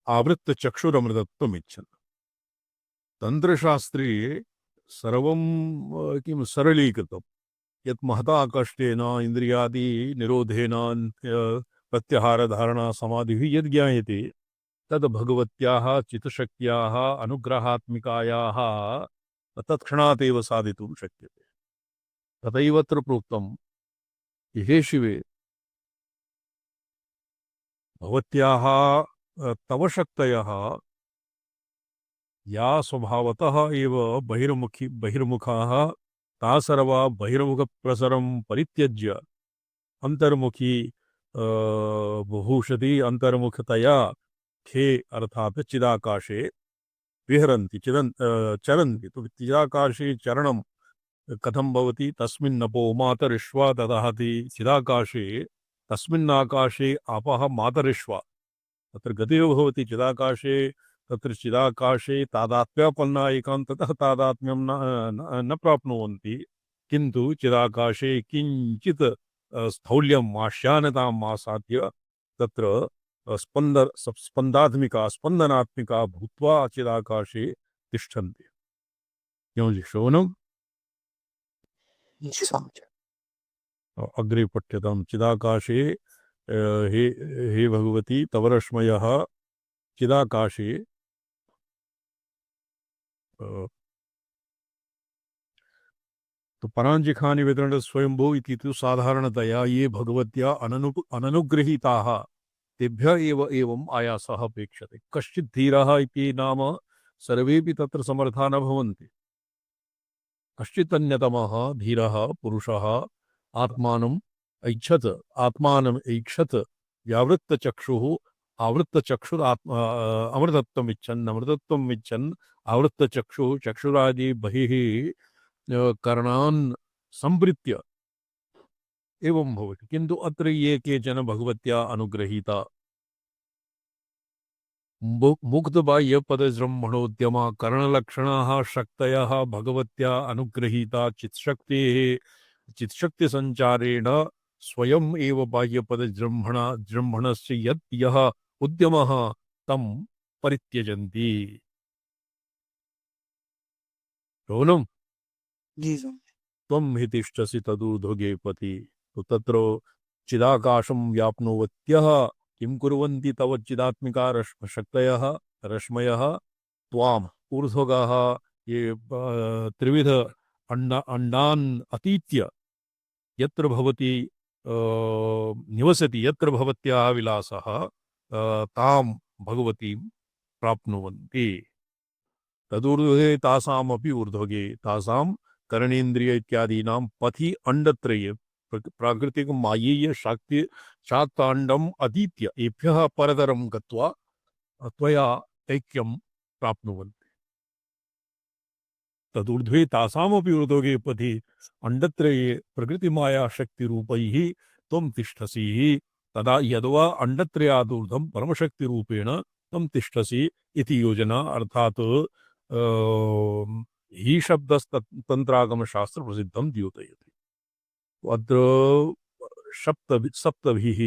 आवृत्त चक्षुरमृतत्वमिच्छन्। तंत्रशास्त्रे सर्वं किं सरलीकृतं। यत् महता कष्टेन इन्द्रियादि निरोधेन प्रत्याहार धारणा समाधिः यद् ज्ञायते तद् भगवत्याः चित्तशक्त्याः अनुग्रहात्मिकायाः तत्क्षणात् एव साधितुं शक्यते। तथैव अत्र प्रोक्तं हे शिवे भवत्याः तव शक्तयः या स्वभावतः एव बहिर्मुखाः ता सर्वा बहिर्मुखप्रसरं परित्यज्य अंतर्मुखी बुभूषति अंतर्मुखतया खे अर्थात चिदाकाशे विहरन्ति चरन्ति। तो चिदाकाशे चरणं कथं भवति? तस्मिन्नपो मातरिश्वा ददहति चिदाकाशे तस्मिन्नाकाशे आपः मातरिश्वा। तत्र गतिर् भवति चिदाकाशे। तत्र चिदाकाशे तादात्म्यापन्ना एकान्ततः तादात्म्यं न प्राप्नुवन्ति। किन्तु चिदाकाशे किञ्चित् स्थौल्यम् आश्यानताम् आसाद्य तत्र स्पंदात्मिका स्पंदनात्मिका भूत्वा चिदाकाशे तिष्ठन्ति। क्यों जी श्रवणम्? अग्रे पठ्यताम्। चिदाकाशे हे हे भगवती तव रश्मयः चिदाकाशे तो परांजिखानि वितरण स्वयंभू इति तु साधारणतया ये भगवत्या अननुगृहीताः तेभ्य एव एवम् आयासः अपेक्षते। कश्चित् धीरः इति नाम सर्वेपि तत्र समर्था न भवन्ति। कश्चित् अन्यतमः धीरः पुरुषः आत्मानम् ऐक्षत् व्यावृत्तचक्षुः अमृतत्वम् इच्छन् आवृत्तचक्षुः चक्षुरादि बहिः करणान् संवृत्य एवं भवति। किन्तु अत्र ये केचन भगवत्या अनुग्रहीता मुक्तबाह्यपदजृम्भणोद्यमा करणलक्षणाः शक्तयः भगवत्या अनुग्रहीता चित्शक्तिसञ्चारेण स्वयम् एव बाह्यपदजृम्भणस्य यः उद्यमः तं परित्यजन्ति। रोनम् जी सर। त्वं हि तिष्ठसि तदूर्ध्वगे पति। तो तत्र चिदाकाशं व्याप्नुवत्यः किं कुर्वन्ति तव चिदात्मिका शक्तयः रश्मयः त्वाम् ऊर्ध्वगाः ये त्रिविध अंडान् अतीत्य यत्र भवति निवसति यत्र भवत्याः विलासः तां भगवतीं प्राप्नुवन्ति। तदूर्ध्वे तासामपि ऊर्ध्वगे तासां करणेन्द्रिय इत्यादीनां पथि अंडत्रये प्राकृतिक मायेय शक्ति शाक्तांडम् अतीत्य एभ्यः परतरं गत्वा त्वया ऐक्यं प्राप्नुवन्ति। तदूर्ध्वे तासामपि ऊर्ध्वगे पथि अंडत्रये प्रकृतिमाया शक्तिरूपैः त्वं तिष्ठसि। तदा यद्वा अंडत्रयादूर्ध्वं परमशक्तिरूपेण त्वं तिष्ठसि इति योजना। अर्थात् ही शब्दस्तन्त्रागमशास्त्र प्रसिद्धं द्योतयति। अत्र सप्तभिः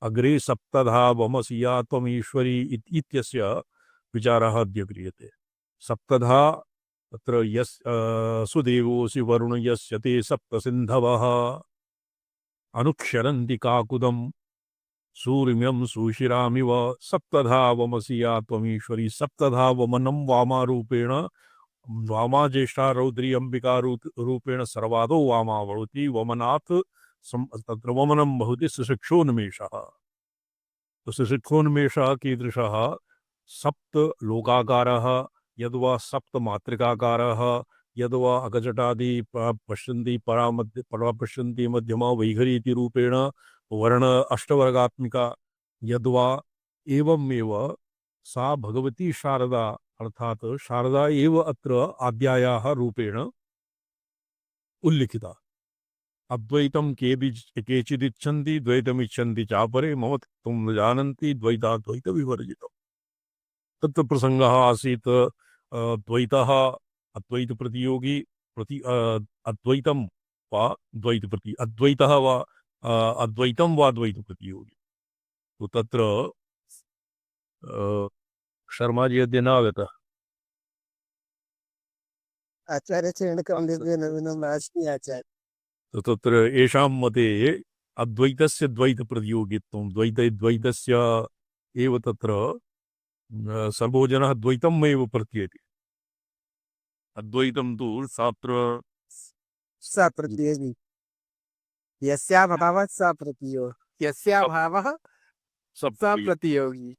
अग्रे सप्तधा वमसि या त्वमीश्वरी इत्यस्य विचारः अद्य क्रियते। सप्तधा तत्र सुदेवोऽसि वरुण यस्य ते सप्तसिन्धवः अनुक्षरन्ति काकुदं सूर्यं सुशिरामिव सप्तधा वमसि या त्वमीश्वरी। सप्तधा वमनं वामारूपेण वामा ज्येष्ठा रौद्री अंबिका रूपेण सर्वादौ वामा भवति। वमनात् तत्र वमनं भवति सुशिक्षोन्मेषः। तो सुशिक्षोन्मेषः कीदृशः? सप्त लोकाकारः यद्वा सप्त मात्रिकाकारः यद्वा अगजटादि पश्यन्ति परा पश्यन्ति मध्यमा वैखरी इति रूपेण वर्ण अष्टवर्गात्मिका यद्वा एवमेव सा भगवती शारदा अर्थात शारदा एव अत्र आद्यायाः रूपेण उल्लिखिता। अद्वैतं केचिदिच्छन्ति द्वैतमिच्छन्ति चापरे मम त्वं न जानन्ति द्वैताद्वैतविवर्जितम्। तत्र प्रसङ्गः आसीत् द्वैतः अद्वैतप्रतियोगी अद्वैतं वा अद्वैतः वा अद्वैतं वा द्वैतप्रतियोगी। तो तत्र शर्मा जी अद्य न आगतः। आचार्य आचार्य तो तत्र येषां मते अद्वैतस्य द्वैतप्रतियोगित्वं द्वैतस्य एव तत्र सर्वो जनः द्वैतमेव प्रत्येति। अद्वैतं तु शास्त्र स प्रतियोगी यस्याभावः स प्रतियो यस्याभावः सब स प्रतियोगी।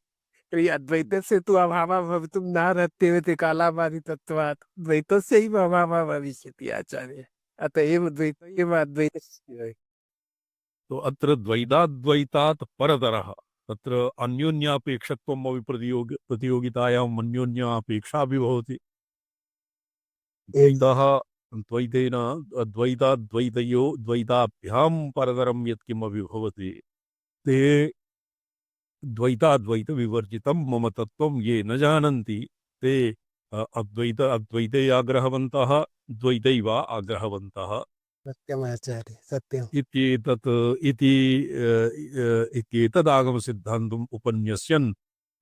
तर्हि अद्वैतस्य तु अभावः भवितुं नार्हत्येति कालाबाधितत्वात् द्वैतस्य एव अभावः भविष्यति आचार्य। अत एव द्वैतम् अद्वैतस्य। तो अत्र द्वैताद्वैतात् परतरः तत्र अन्योन्यापेक्षत्वम् अपि प्रतियोगितायाम् अन्योन्यापेक्षा अपि भवति। द्वैतः द्वैतेन द्वैताभ्यां परतरं यत्किमपि भवति ते द्वैताद्वैत विवर्जितं मम तत्त्वं ये न जानन्ति ते अद्वैते आग्रहवन्तः द्वैतैव आग्रहवन्तः सत्यमाचार्य सत्यम्। इत्येतत् इत्येतदागमसिद्धान्तम् उपन्यस्यन्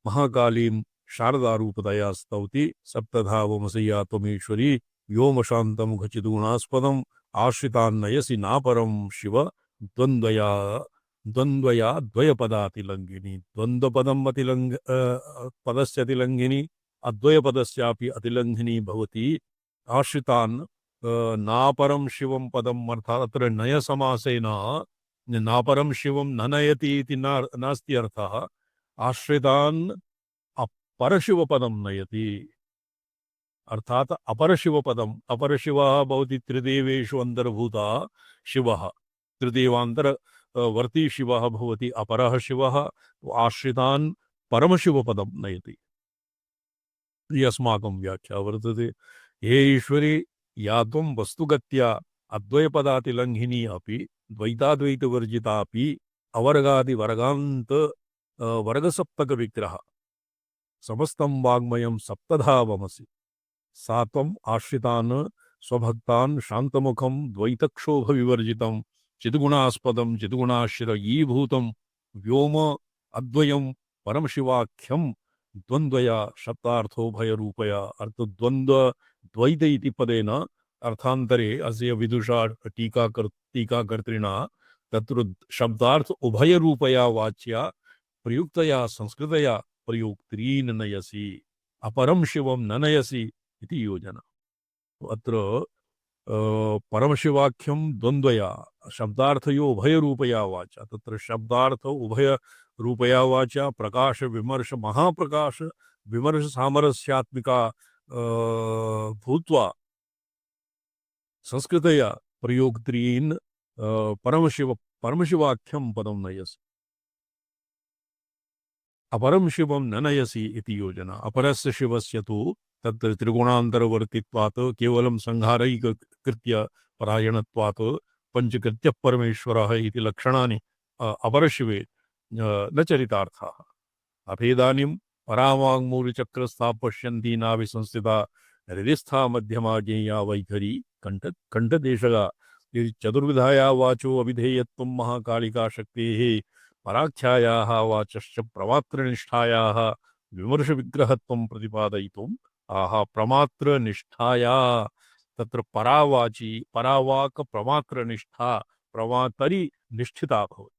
महाकालीं शारदारूपतया स्तौति सप्तधावमसि या त्वमीश्वरी व्योमशान्तमुखचिदुगुणास्पदम् आश्रितान्नयसि नापरं शिव द्वन्द्वया द्वयपदातिलङ्घिनी द्वन्द्वपदम् पदस्य अतिलङ्घिनी अद्वयपदस्यापि अतिलङ्घिनी भवति आश्रितान् नापरं शिवं पदम् अर्थात् अत्र नय समासेन नापरं शिवं न नयति इति नास्ति अर्थः। आश्रितान् अपरशिवपदं नयति अर्थात अपरशिवपदम् अपरशिवः भवति त्रिदेवेषु अन्तर्भूतः शिवः त्रिदेवान्तर वर्ती शिवः भवति अपरः शिवः आश्रितान् परमशिवपदं नयति। अस्माकं व्याख्या वर्तते हे ईश्वरी या त्वं वस्तुगत्या अद्वयपदातिलङ्घिनी अपि द्वैताद्वैतवर्जिता अपि अवर्गादिवर्गान्त वर्गसप्तकविग्रह समस्तं वाङ्मयं सप्तधावमसि सा त्वम् आश्रितान् स्वभक्तान् शान्तमुखं द्वैतक्षोभविवर्जितं चिद्गुणास्पदं चिद्गुणाश्रयीभूतं व्योम अद्वयं परमशिवाख्यं द्वन्द्वया शब्दार्थोभयरूपया अर्थ द्वन्द्व द्वैत इति पदेन अर्थान्तरे अस्य विदुषा टीकाकर्तृणा तत्र शब्दार्थ उभयरूपया वाच्या प्रयुक्तया संस्कृतया प्रयोक्त्रीन् नयसि अपरं शिवं न नयसि इति योजना। अत्र परमशिवाख्यं द्वन्द्वया शब्दार्थयो उभयरूपया वाचा तत्र शब्दार्थ उभयरूपया वाचा प्रकाश विमर्श महाप्रकाश विमर्श सामरस्यात्मिका भूत्वा संस्कृतया प्रयोक्त्रीन् परमशिवाख्यं पदं नयसि अपरं शिवं न नयसि इति योजना। अपरस्य शिवस्य तु तत्र त्रिगुणान्तरवर्तित्वात् केवलं संहारैककृत्य परायणत्वात् पञ्चकृत्यः परमेश्वरः इति लक्षणानि अपरशिवे न चरितार्थाः। अभेदानीं परावाङ्मूलचक्रस्था पश्यन्ती नाभिसंस्थिता हृदिस्था मध्यमा ज्ञेया वैखरी कण्ठदेशगा चतुर्विधाया वाचो अभिधेयत्वं महाकालिका शक्तेः पराख्यायाः वाचश्च प्रमात्रनिष्ठायाः विमर्शविग्रहत्वं प्रतिपादयितुम् आह प्रमात्रनिष्ठाया तत्र परावाची परावाक प्रमात्रनिष्ठा प्रमातरि निष्ठिता भवति।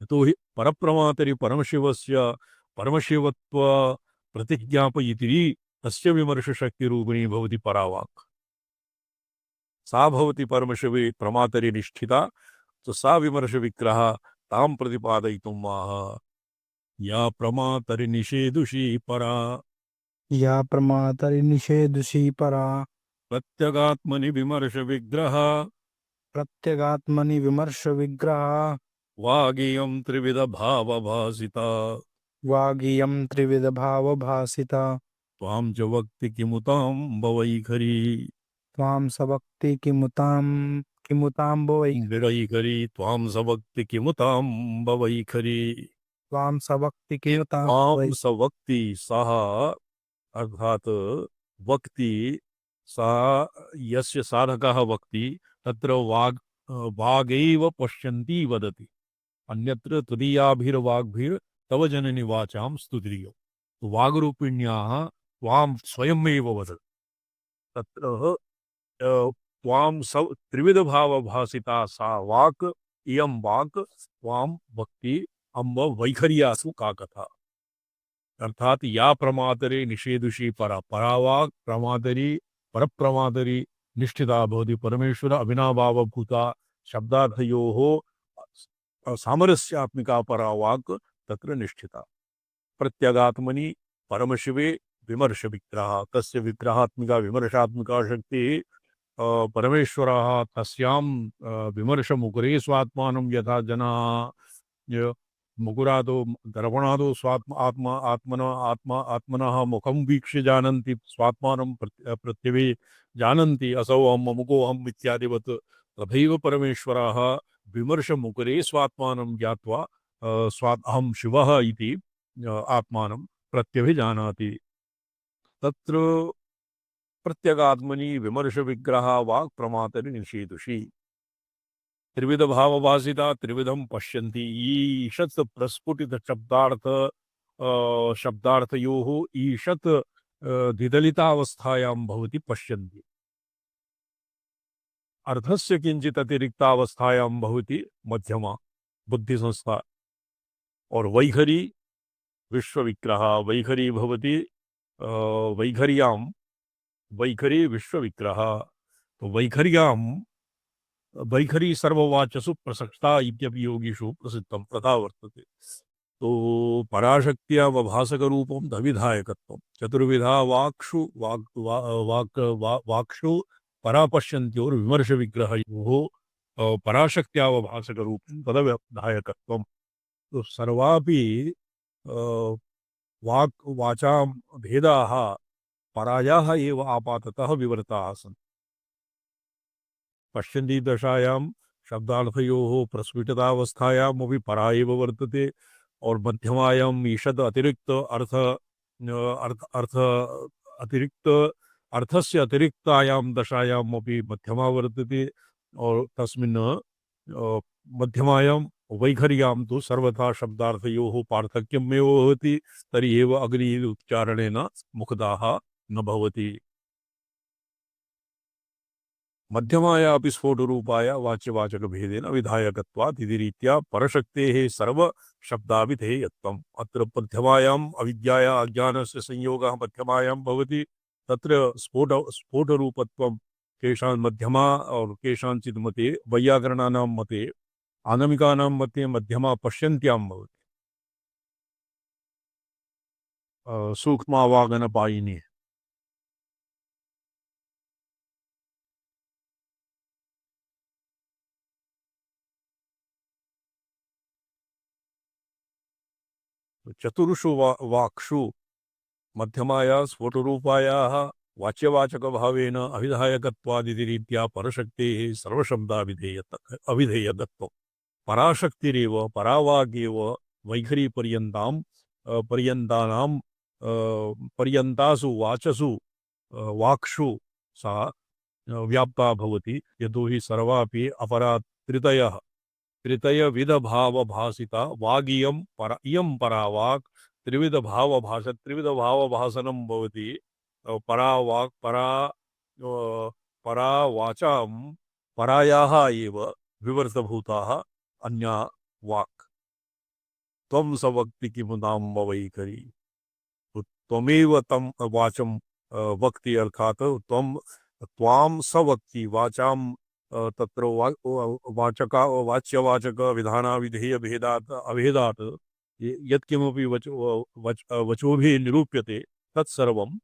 यतो हि परप्रमातरि परमशिवस्य परमशिवत्व प्रतिज्ञापयित्री तस्य विमर्शशक्तिरूपिणी भवति परावाक् सा भवति परमशिवे प्रमातरि निष्ठिता तो सा विमर्श विग्रह ताम प्रतिपादयितुम् आह या प्रमातरि निषेधुषी परा या प्रमातरि निषेधुषी परा प्रत्यगात्मनि विमर्श विग्रह प्रत्यगात्मनि विमर्श विग्रह वागीयं त्रिविध भाव भासिता वागीयं त्रिविध भाव भासिता त्वां च वक्ति किमुतां भवैखरी त्वां सवक्ति किमुतां विरैखरी त्वां सवक्ति किमुतां भवैखरी त्वां सवक्ति किमुतां त्वां सवक्ति सः अर्थात वक्ति सा यस्य साधकः वक्ति तत्र वागैव पश्यन्ति वदति अन्यत्र तदीयाभिर्वाग्भिर् तव जननि वाचां स्तुतिर्यो वाग्रूपिण्याः त्वां स्वयमेव वदत् तत्र त्वां त्रिविधभावभासिता सा वाक् इयं वाक् त्वां भक्ति अम्ब वैखर्यासु का कथा अर्थात या प्रमातरे निषेधुषी परावाक् प्रमातरी परप्रमातरी निष्ठिता भवति परमेश्वर अविनाभावभूता शब्दार्थयोः सामरस्यात्मिका परावाक् तत्र निष्ठिता प्रत्यगात्मनि परमशिवे विमर्श विग्रह तस्य विग्रहात्मिका विमर्शात्मिका शक्ति परमेश्वरः तस्यां विमर्शमुकुरे स्वात्मानं यथा जनाः मुकुरादो दर्पणादो स्वात्म आत्मा आत्मनः मुखं वीक्ष्य जानन्ति स्वात्मानं प्रत्यवे जानन्ति असौ अहम् अमुकोऽहम् इत्यादिवत् तथैव परमेश्वरः विमर्शमुकुरे स्वात्मानं ज्ञात्वा अहं शिवः इति आत्मानं प्रत्यभिजानाति तत्र प्रत्यगात्मनि विमर्श विग्रह वाक् प्रमातरि निषेधुषी त्रिविध भावभासिता त्रिविधं पश्यन्ति ईषत् प्रस्फुटित शब्दार्थयोः ईषत् द्विदलितावस्थायां भवति पश्यन्ति अर्थस्य किञ्चित् अतिरिक्तावस्थायां भवति मध्यमा बुद्धिसंस्था और वैखरी विश्वविग्रह वैखरी भवति वैखर्यां वैखरी विश्वविग्रह तो वैखर्यां वैखरी सर्ववाचसु प्रसक्ता इत्यपि योगिषु प्रसिद्धं तथा वर्तते तो पराशक्त्यावभासक रूपं द्विधायकत्वं चतुर्विधा वाक्षु वाक्षु परापश्यन्त्योर् विमर्श विग्रहयोः पराशक्त्यावभासक रूपं तदविधायकत्वं तो सर्वापि वाचां भेदाः परायाः एव आपाततः विवृताः सन्ति पश्यन्ति दशायां शब्दार्थयोः प्रस्फुटितावस्थायामपि परा एव वर्तते और मध्यमायाम् ईषद् अतिरिक्त अतिरिक्त अर्थस्य अतिरिक्तायां दशायाम् अपि मध्यमा वर्तते और तस्मिन् मध्यमायां वैखर्यां तु सर्वथा शब्दार्थयोः पार्थक्यमेव भवति तर्हि एव अग्नि उच्चारणेन मुखदाः न भवति मध्यमाया अपि स्फोटरूपाया वाच्यवाचक भेदेन विधायकत्वात् इति रीत्या परशक्तेः सर्वशब्दाभिधेयत्वम् अत्र मध्यमायाम् अविद्याया अज्ञानस्य संयोगः मध्यमायां भवति तत्र स्फोटरूपत्वं केषां मध्यमा और केषाञ्चित् मते वैयाकरणानां मते आनमिकानां मते मध्यमा पश्यन्त्यां भवति सूक्ष्मावागनपायिनी चतुर्षु वाक्षु मध्यमाया स्फोटरूपायाः वाच्यवाचकभावेन अविधायकत्वादिति रीत्या परशक्तेः सर्वशब्दाभिधेयत्वं पराशक्तिरेव परावागेव वैखरीपर्यन्तां पर्यन्तासु वाचसु वाक्षु सा व्याप्ता भवति यतोहि सर्वापि अपरा त्रितयविधभावभासिता वागियं इयं परावाक् त्रिविधभावभासनं भवति परावाक् परा वाचां परायाः एव विवर्तभूताः अन्या वाक् त्वं सवक्ति किमुदाम्ब वैखरी त्वमेव तं वाचं वक्ति अर्थात् त्वां सवक्ति वाचां तत्र वाच्यवाचक विधानाविधेय भेदात् अभेदात् यत्किमपि वचोभिः निरूप्यते तत्सर्वं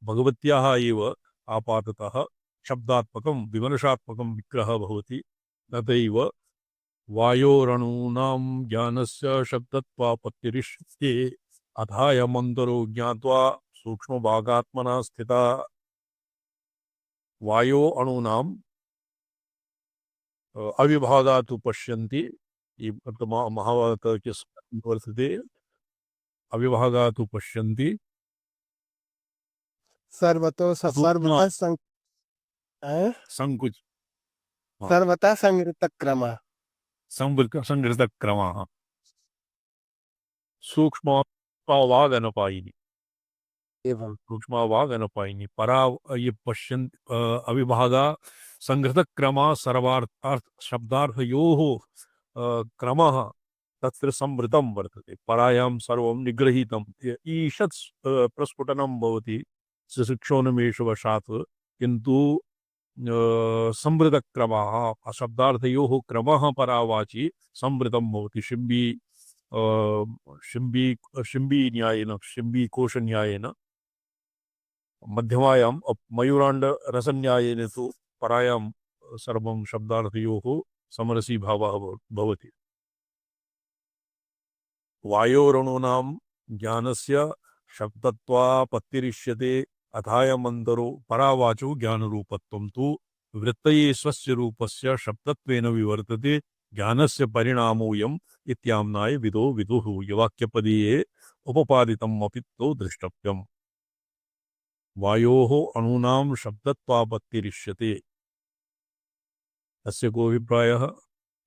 भगवत्याः एव आपाततः शब्दात्मकं विमर्शात्मकं विग्रहः भवति तथैव वायोरणूनां ज्ञानस्य शब्दत्वापत्तिरिष्ये अथायमन्तरो ज्ञात्वा सूक्ष्मभागात्मना स्थिता वायो अणूनां अविभागात् पश्यन्ति महाभारत वर्तते अविभागात् पश्यन्ति सर्वतो सर्वतः संकुच सर्वतः संहृतक्रमः संहृतक्रमः सूक्ष्म वाग अनपायिनी, एवं सूक्ष्म वाग अनपायिनी परा, ये पश्यन् अविभागा संघृत क्रमा सर्वार्थ शब्दार्थयोः क्रमः तत्र संवृतं वर्तते। परायां सर्वं निगृहीतं ईषत् प्रस्फुटनं भवति शिक्षोन्मेषवशात्, किन्तु संवृतक्रमः शब्दार्थयोः क्रमः परावाचि संवृतं भवति। शिम्बी शिम्बी न्यायेन, शिम्बी कोश न्यायेन मध्यमायां मयूराण्ड रसन्यायेन तु परायां सर्वं शब्दार्थयोः समरसी भावः भवति। वायोरणूनां ज्ञानस्य शब्दत्वापत्तिरिष्यते अथायमन्तरो परावाचो ज्ञानरूपत्वं तु वृत्तये स्वस्य रूपस्य शब्दत्वेन विवर्तते ज्ञानस्य परिणामोऽयम् इत्याम्नाय विदो विदुः। वाक्यपदीये उपपादितम् अपि तो द्रष्टव्यम्। वायोः अणूनां शब्दत्वापत्तिरिष्यते, अस्य को अभिप्रायः?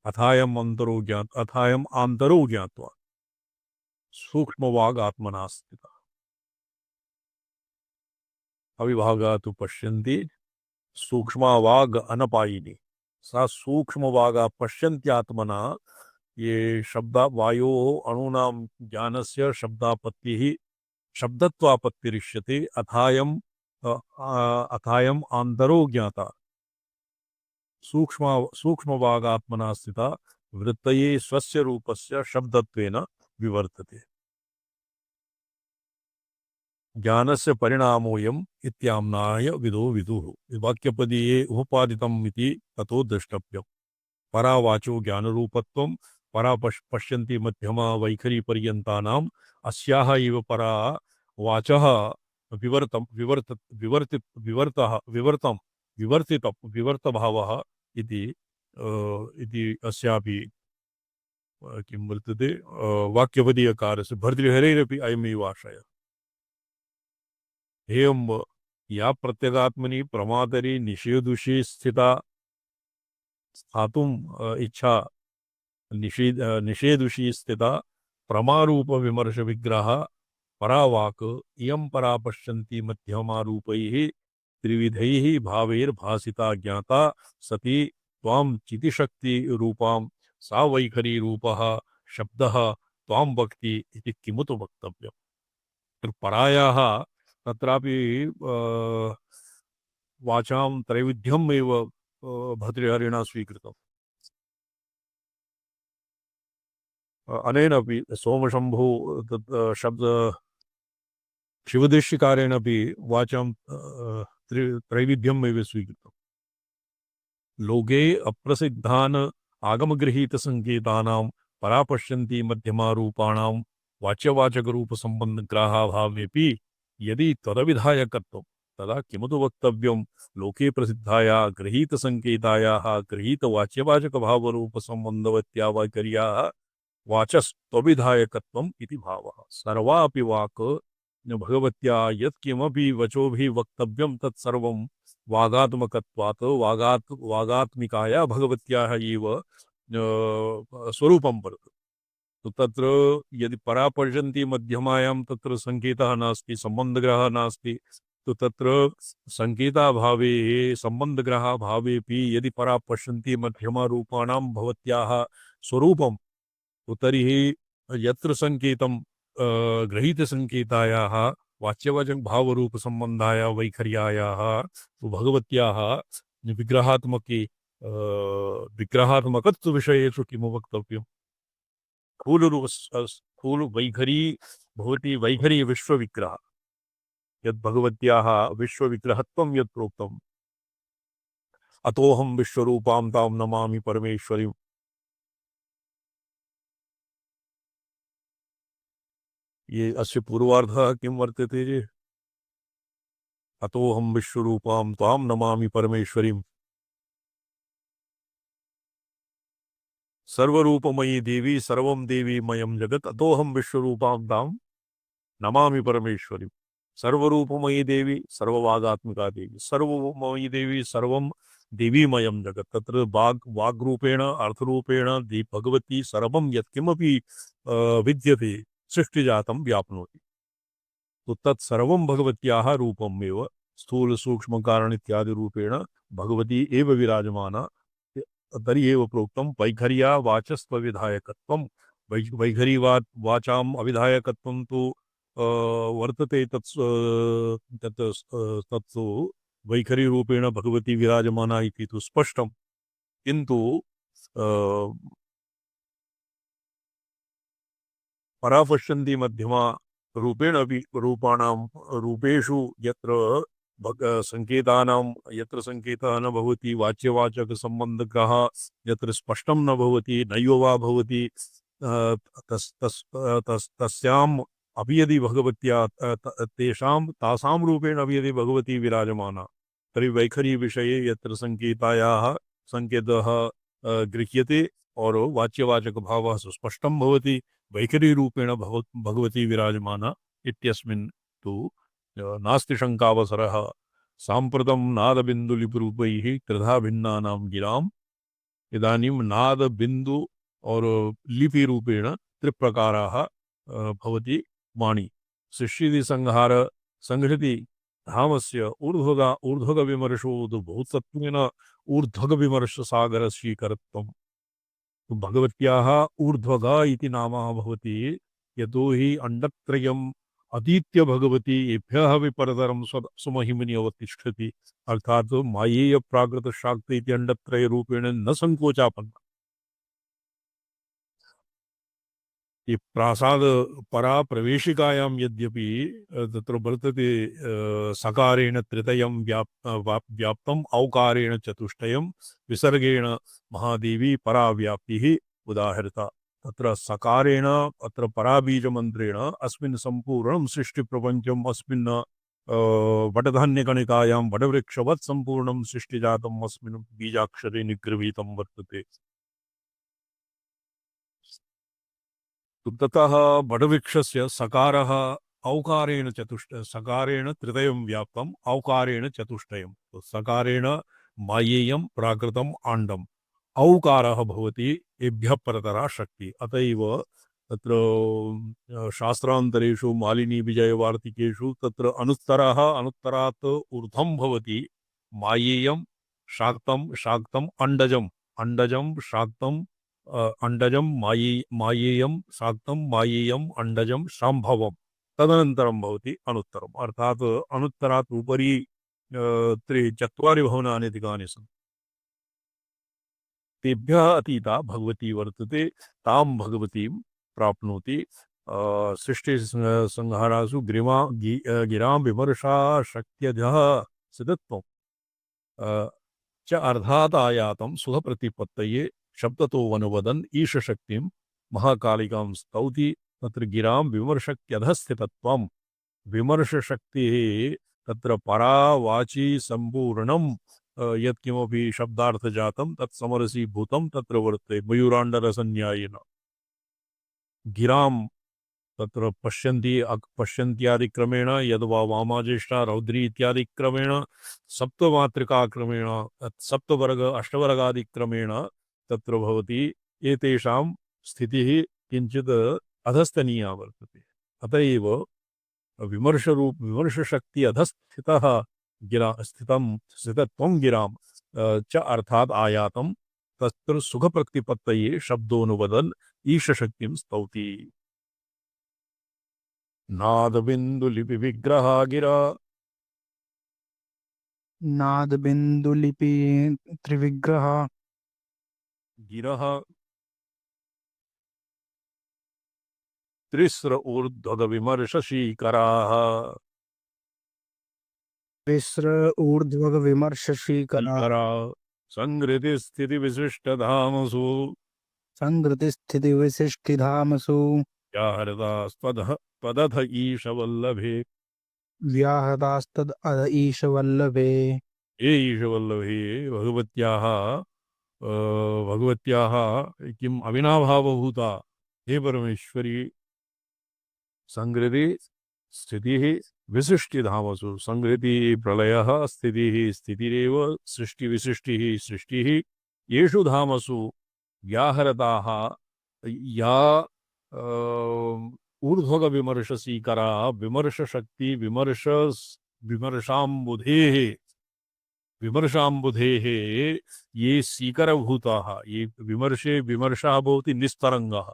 अथायम् आन्तरो ज्ञात्वा सूक्ष्मवाग् आत्मना स्थितः। अविभागा तु पश्यन्ति सूक्ष्मवाग् अनपायिनी, सा सूक्ष्मवागा पश्यन्त्यात्मना। ये शब्द वायोः अणूनां ज्ञानस्य शब्दापत्तिः शब्दत्वापत्तिरिष्यते अथायम् आन्तरो ज्ञाता सूक्ष्मवागात्मना स्थिता वृत्तये स्वस्य रूपस्य शब्दत्वेन विवर्तते। ज्ञानस्य परिणामोऽयम् इत्याम्नाय विदो विदुः। वाक्यपदीये उपपादितम् इति ततो द्रष्टव्यम्। परावाचो ज्ञानरूपत्वं परा पश्यन्ति मध्यमा वैखरी पर्यन्तानाम् अस्याः एव परा वाचः विवर्तभावः इति अस्यापि किं वर्तते वाक्यपदीयकारस्य भर्तृहरेरपि अयमेव आशयः। एवं या प्रत्यगात्मनि प्रमातरि निषेधुषी स्थिता स्थातुम् इच्छा निषेधुषी स्थिता प्रमारूप विमर्श विग्रह परावाक् इयं परा पश्यन्ति मध्यमारूपैः त्रिविधैः भावैर्भासिता ज्ञाता सती त्वां चितिशक्ति रूपां सा वैखरी रूपः शब्दः त्वां वक्ति इति किमुत वक्तव्यम्। परायाः तत्रापि वाचां त्रैविध्यम् एव भर्तृहरिणा स्वीकृतम्। अनेनपि सोमशम्भु शब्द शिवदेशिकारेणपि वाचां त्रैविध्यम् एव स्वीकृतम्। लोके अप्रसिद्धान् आगमगृहीतसङ्केतानां परापश्यन्ति मध्यमारूपाणां वाच्यवाचकरूपसम्बन्धग्राहाभावेऽपि यदि त्वदविधायकत्वं तदा किमुत वक्तव्यं। लोके प्रसिद्धायाः गृहीतसङ्केतायाः गृहीतवाच्यवाचकभावरूपसम्बन्धवत्या वैखर्याः वाचस्त्वविधायकत्वम् इति भावः। सर्वापि वाक् भगवत्या यत्किमपि वचोभिः वक्तव्यं तत्सर्वं वागात्मकत्वात् वागात्मिकाया भगवत्याः एव स्वरूपं वर्तते। तो तत्र यदि परा पश्यन्ति मध्यमायां तत्र संकेतः नास्ति, सम्बन्धग्रहः नास्ति, तो तत्र संकेताभावे सम्बन्धग्रहाभावेऽपि यदि परा पश्यन्ति मध्यमारूपाणां भवत्याः स्वरूपं, तो तर्हि यत्र संकेतं गृहीतसंकेतायाः वाच्यवाचक भावरूपसम्बन्धाय वैखर्यायाः तो भगवत्याः विग्रहात्मके विग्रहात्मकत्वविषयेषु किं वक्तव्यम्। स्थूल वैखरी भवति वैखरी विश्वविग्रह, यद् भगवत्याः विश्वविग्रहत्वं यत् प्रोक्तम् अतोऽहं विश्वरूपां तां नमामि परमेश्वरीम्। ये अस्य पूर्वार्धः किं वर्तते? अतोऽहं विश्वरूपां तां नमामि परमेश्वरीम्। सर्वरूपमयी देवी सर्वं देवी मयं जगत् अतोऽहं विश्वरूपां तां नमामि परमेश्वरीम्। सर्वरूपमयी देवी सर्ववागात्मिका देवी, सर्वमयी देवी सर्वं देवीमयं जगत्। तत्र वाग्रूपेण अर्थरूपेण भगवती सर्वं यत्किमपि विद्यते सृष्टिजातं व्याप्नोति। तो तत्सर्वं भगवत्याः रूपमेव स्थूल सूक्ष्म कारण इत्यादि रूपेण भगवती एव विराजमाना। तर्हि एव प्रोक्तं वैखर्या वाचस्त्व विधायकत्वं। वैखरी वाचाम् अविधायकत्वं तु वर्तते। तत्सु वैखरी रूपेण भगवती विराजमाना इति तु स्पष्टं। किन्तु परापश्यन्ति मध्यमा रूपेण अपि रूपाणां रूपेषु यत्र संकेतानां यत्र संकेतः न भवति, वाच्यवाचक संबंधकः यत्र स्पष्टं न भवति, नैव वा भवति, तस्याम् अपि यदि भगवत्या तेषां तासां रूपेण अपि यदि भगवती विराजमाना, तर्हि वैखरी विषये यत्र संकेतायाः संकेतः गृह्यते और वाच्यवाचक भावः सुस्पष्टं भवति, वैखरी रूपेण भगवती विराजमाना इत्यस्मिन् तु नास्ति शङ्कावसरः। साम्प्रतं नादबिन्दुलिपिरूपैः त्रिधा भिन्नानां गिराम्। इदानीं नादबिन्दु और लिपि रूपेण त्रिप्रकाराः भवति वाणी। सृष्टिधि संहार संहृति धामस्य ऊर्ध्वग विमर्शो भूतत्वेन ऊर्ध्वग विमर्श सागर श्रीकरत्वम्। भगवत्याः ऊर्ध्वग इति नाम भवति यतो हि अण्डत्रयम् अतीत्य भगवती एभ्यः विपरतरं सुमहिमनि अवतिष्ठति। अर्थात मायेय प्राकृत शाक्त इति अण्डत्रय रूपेण न संकोचापन्न। ये प्रासाद परा प्रवेशिकायां यद्यपि तत्र वर्तते सकारेण त्रितयं व्याप्तम् औकारेण चतुष्टयं विसर्गेण महादेवी परा व्याप्तिः उदाहृता। तत्र सकारेण अत्र पराबीजमन्त्रेण अस्मिन् सम्पूर्णं सृष्टिप्रपञ्चम् अस्मिन् वटधान्यकणिकायां वटवृक्षवत् सम्पूर्णं सृष्टिजातम् अस्मिन् बीजाक्षरे निगृहीतं वर्तते। ततः वटवृक्षस्य सकारः औकारेण सकारेण त्रितयं व्याप्तम् औकारेण चतुष्टयम्। तो सकारेण मायेयं प्राकृतम् आण्डम्, औकारः भवति एभ्यः परतरा शक्ति। अतएव तत्र शास्त्रान्तरेषु मालिनी विजयवार्तिकेषु तत्र अनुत्तरः अनुत्तरात् ऊर्ध्वं भवति मायेयं शाक्तं शाक्तं अण्डजम् अण्डजं शाक्तं अंडजम मायेयम शाक्तम मायेयम अंडजम शांभवम तदनन्तरं भवति अनुत्तरम्। अर्थात अनुत्तरात् उपरि चत्वारि भवनानि अधिकानि सन्ति। तेभ्यः अतीता भगवती वर्तते, तां भगवतीं प्राप्नोति। सृष्टि संहारासु गिरां विमर्शा शक्त्यधः सिद्धत्वम् च अर्धात् आयातं सुखप्रतिपत्तये शब्दतो वनुवदन् ईश शक्तिं महाकालिकां स्तौति। तत्र गिरां विमर्शक्यधस्थितत्वं विमर्श शक्तिः तत्र परा वाची संपूर्णं यत्किमपि शब्दार्थ जातं तत् समरसीभूतं तत्र वर्तते मयूराण्डरसन्न्यायेन। गिरां तत्र पश्यन्त्यादिक्रमेण यद्वा वामाज्येष्ठा रौद्री इत्यादिक्रमेण सप्तमातृकाक्रमेण सप्तवर्ग अष्टवर्गादिक्रमेण तत्र भवति। एतेषां स्थितिः किञ्चित् अधस्तनीया वर्तते। अतएव विमर्शशक्ति अधस्थितः स्थितत्वं गिरां च अर्थात् आयातं तत्र सुखप्रतिपत्तये शब्दोनुवदन् ईशशक्तिं स्तौति। नादबिन्दुलिपि विग्रहा गिरा नादबिन्दुलिपि त्रिविग्रह गिरः त्रिस्र ऊर्ध्वग विमर्शशीकराः विस्र ऊर्ध्वग विमर्शशीकरा संहृति स्थिति विशिष्टधामसु संहृति विशिष्टिधामसु व्याहृतास्त्वदथ ईशवल्लभे। व्याहतास्तद ईशवल्लभे। ये ईशवल्लभे भगवत्याः किम् अविनाभावभूता हे परमेश्वरी संहृति स्थितिः विशिष्टिधामसु। संहृति प्रलयः, स्थितिः स्थितिरेव, सृष्टि विशिष्टिः सृष्टिः। येषु धामसु व्याहरताः या ऊर्ध्वग विमर्श सीकरा विमर्श शक्ति विमर्शाम्बुधेः ये सीकरभूताः ये विमर्शे विमर्शः भवति निस्तरङ्गः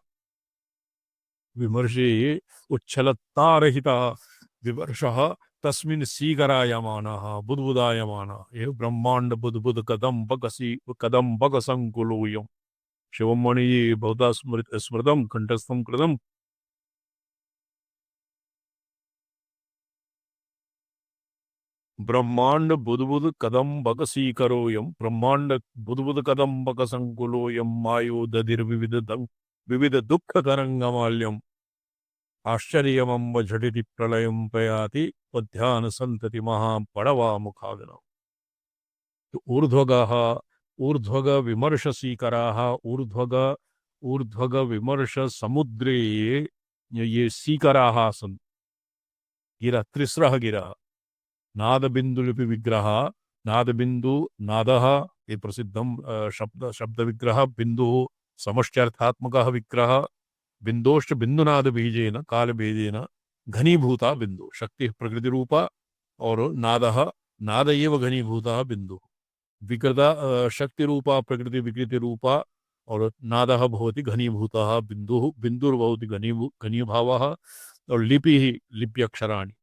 विमर्शे उच्छलतारहितः विमर्शः तस्मिन् सीकरायमानः बुद्बुदायमानः ये ब्रह्मांड बुद्बुद कदम्बक संकुलोऽयम् शिवं मणि बहुधा स्मृतं कंठस्थं कृतं ब्रह्मांड बुद्बुद कदम्बक सीकरोऽयम् ब्रह्मांड बुद्बुद कदम्बक संकुलोऽयम् विविध दुःख तरंगमाल्यम् आश्चर्यमंब झटिति प्रलयं पयाति पद्यान संतति महापड़वा मुखादनम् तो ऊर्ध्वग विमर्श सीकराः ऊर्ध्वग विमर्श समुद्रे ये सीकराः सन् गिरः त्रिस्रः गिरः नाद बिंदु लिपि विग्रह नाद बिंदु नादः ये प्रसिद्धम शब्द विग्रह बिंदु समष्ट्यर्थात्मकः विग्रह बिंदोश्च बिंदुनाद बीजेन काल भेदेन घनीभूता बिंदु शक्ति प्रकृति रूपा और नादः नाद एव घनीभूता बिंदु विकृता शक्ति रूपा प्रकृति विकृति रूपा और नादः भवति घनीभूतः बिंदुः बिंदुर्भवति घनीभावः और लिपिः लिप्यक्षराणि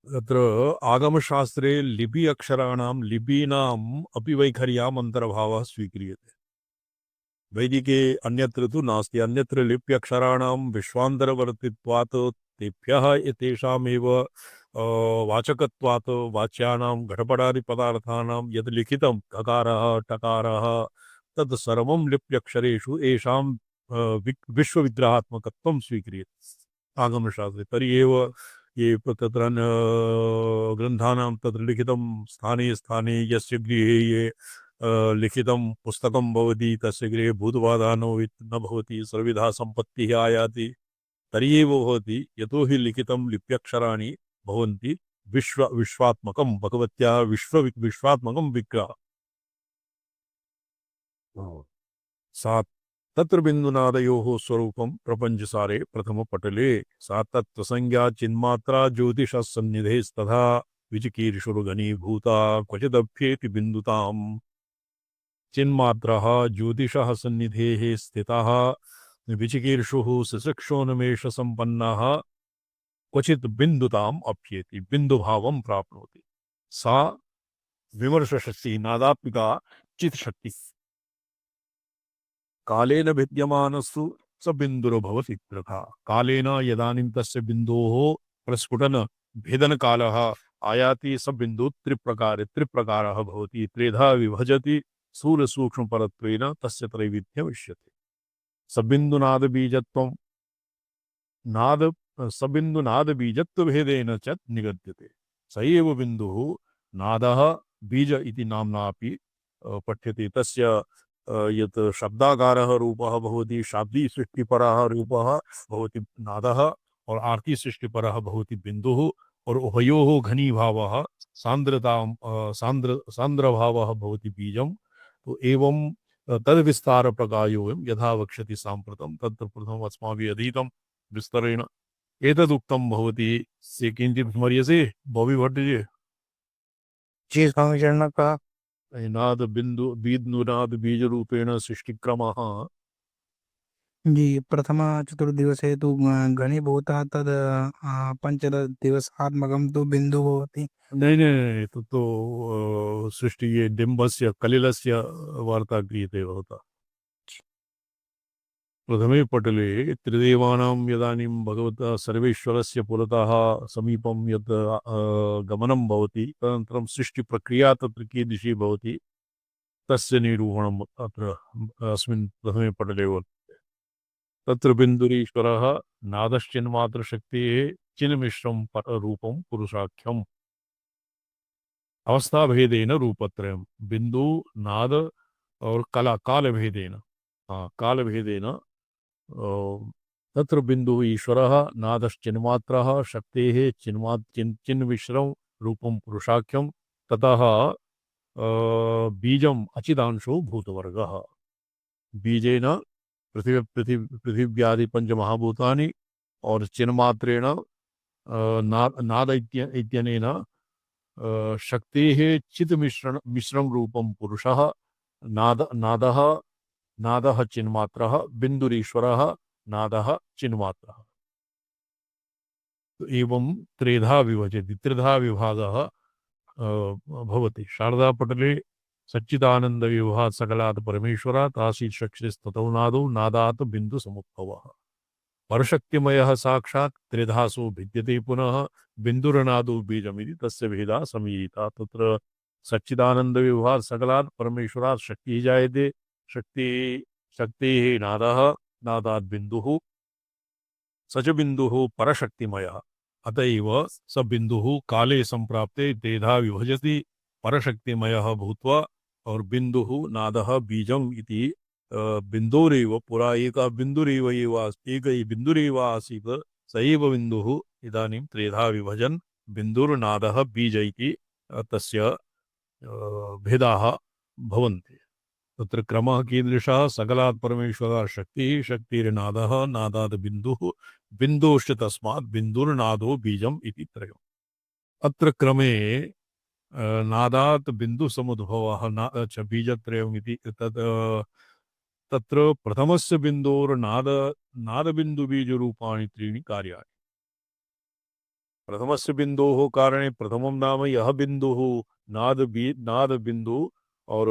तत्र आगमशास्त्रे लिपि अक्षराणां लिपीनाम् अपि वैखर्याम् अन्तर्भावः स्वीक्रियते वैदिके अन्यत्र तु नास्ति अन्यत्र लिप्यक्षराणां विश्वान्तरवर्तित्वात् तेभ्यः एतेषामेव वाचकत्वात् वाच्यानां घटपटादिपदार्थानां यद् लिखितं ककारः टकारः तद् सर्वं लिप्यक्षरेषु येषां विश्वविग्रहात्मकत्वं स्वीक्रियते आगमशास्त्रे तर्हि एव ये तत्र ग्रन्थानां तत्र लिखितं स्थाने स्थाने यस्य गृहे ये लिखितं पुस्तकं भवति तस्य गृहे भूतबाधा न भवति सर्वविधा सम्पत्तिः आयाति तर्हि एव भवति यतो हि लिखितं लिप्यक्षराणि भवन्ति विश्वात्मकं भगवत्याः विश्वात्मकं विग्रहः सा तत्र बिंदुनादयोः स्वरूपं प्रपञ्चसारे प्रथमपटले सा तत्त्वसंज्ञा चिन्मात्रा ज्योतिषः सन्निधेस्तथा विचिकीर्षुर्घनीभूता क्वचिदभ्येति बिन्दुताम् चिन्मात्रः ज्योतिषः सन्निधेः स्थितः विचिकीर्षुः ससृक्षोन्मेषसम्पन्नः क्वचित् बिन्दुताम् अप्येति बिन्दुभावं प्राप्नोति सा विमर्शशक्तिः नादात्मिका चित्शक्तिः कालेन भिद्यमानस्तु स बिन्दुर्भवति तथा कालेन यदानीं तस्य बिन्दोः प्रस्फुटन भेदन कालः आयाति स बिन्दु त्रिप्रकारः भवति त्रिधा विभजति स्थूलसूक्ष्मपरत्वेन तस्य त्रैविध्यम् इष्यते सबिन्दुनाद बीजत्वं नाद सबिन्दुनाद बीजत्वभेदेन च निगद्यते स एव बिन्दुः नादः बीज इति नाम्नापि पठ्यते तस्य यत् शब्दाकारः रूपः भवति शाब्दी सृष्टिपरः रूपः भवति नादः और आर्ति सृष्टिपरः भवति बिन्दुः और उभयोः घनीभावः सांद्रभावः भवति बीजं तो एवं तद्विस्तार प्रकारोऽयं यथा वक्ष्यति साम्प्रतं तत्र प्रथमम् अस्माभिः अधीतं विस्तरेण एतदुक्तं भवति से किञ्चित् स्मर्यसे बॉबी भट्ट जी जी स्वामी चरण का नाद बिन्दुनाद बीज रूपेण सृष्टिक्रमः जी प्रथम चतुर्दिवसे तु घनीभूतः तद् पञ्चदशदिवसात्मकं तु बिन्दुः भवति नहीं तो सृष्टि ये डिम्बस्य कलिलस्य वार्ता क्रियते भवता प्रथमे पटले त्रिदेवानां यदानीं भगवता सर्वेश्वरस्य पुरतः समीपं यत् गमनं भवति तदनन्तरं सृष्टिप्रक्रिया तत्र कीदृशी भवति तस्य निरूपणम् अत्र अस्मिन् प्रथमे पटले वर्तते तत्र बिन्दुरीश्वरः नादश्चिन्मात्रशक्तेः चिन्मिश्रं रूपं पुरुषाख्यम् अवस्थाभेदेन रूपत्रयम् बिंदु नाद और कालभेदेन कालभेदेन तत्र बिंदुः ईश्वरः नादश्चिन्मात्रः शक्तेः चिन्मिश्रं रूपं पुरुषाख्यं ततः बीजम् अचिदांशो भूतवर्गः बीजेन पृथिव्यादि पंचमहाभूतानि और चिन्मात्रेण नाद इत्यनेन शक्तेः चित् मिश्रं रूपं पुरुषः नादः नादः चिन्मात्रः बिन्दुरीश्वरः नादः चिन्मात्रः। एवं त्रिधा विभजति, त्रिधा विभागः भवति। शारदापटले सच्चिदानंद विभाग सकलात् परमेश्वरात् आसीत् शक्तिस्ततो नादो नादात् बिंदु समुद्भवः। परशक्तिमयः साक्षात् त्रिधासु भिद्यते पुनः बिंदुरनादो बीजमिति तस्य भेदा समीहिता। तत्र सच्चिदानंद विभाग सकलात् परमेश्वरात् शक्तिः जायते, शक्तेः नादः नादात् बिंदुः, स च बिंदुः परशक्तिमयः। अतएव स बिंदुः काले संप्राप्ते त्रिधा विभजति परशक्तिमयः भूत्वा और बिंदुः नादः बीजम् इति बिंदोरेव पुरा एकः बिंदुरेव बिंदुरेव आसीत् स एव बिंदुः इदानीं त्रिधा विभजन् बिंदुर्नादः बीज इति तस्य भेदाः भवन्ति। तत्र क्रमः कीदृशः? सकलात् परमेश्वरात् शक्तिः, शक्तिर्नादः, नादात् बिंदुः, बिंदोश्च तस्मात् बिंदुर्नादो बीजम् इति त्रयम्। अत्र क्रमे नादात् बिंदु समुद्भवः च बीजत्रयम् इति तत्र प्रथमस्य बिंदोर्नाद नादबिंदु बीजरूपाणि त्रीणि कार्याणि। प्रथमस्य बिंदोः कारणे प्रथमं नाम यः बिंदुः नाद बिंदु और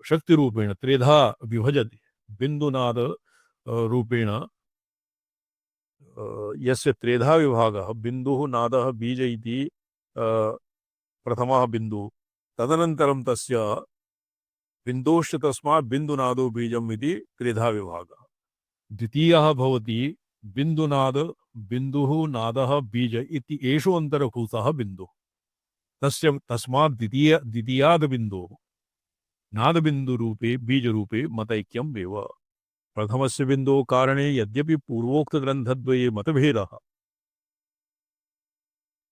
शक्ति रूपेण त्रिधा विभजति। बिंदुनाद रूपेण यस्य त्रिधा विभागः बिंदुः नादः बीज इति प्रथमः बिंदुः, तदनन्तरं तस्य बिंदोश्च तस्मात् बिंदुनादो बीजम् इति त्रिधा विभागः। द्वितीयः भवति बिंदुनाद बिंदुः नादः बीज इति एषु अन्तर्भूतः बिंदुः। तस्मात् द्वितीयाद् बिंदोः नादबिंदुरूपे बीजरूपे मतैक्यम् एव। प्रथमस्य बिंदोः कारणे यद्यपि पूर्वोक्तग्रन्थद्वये मतभेदः,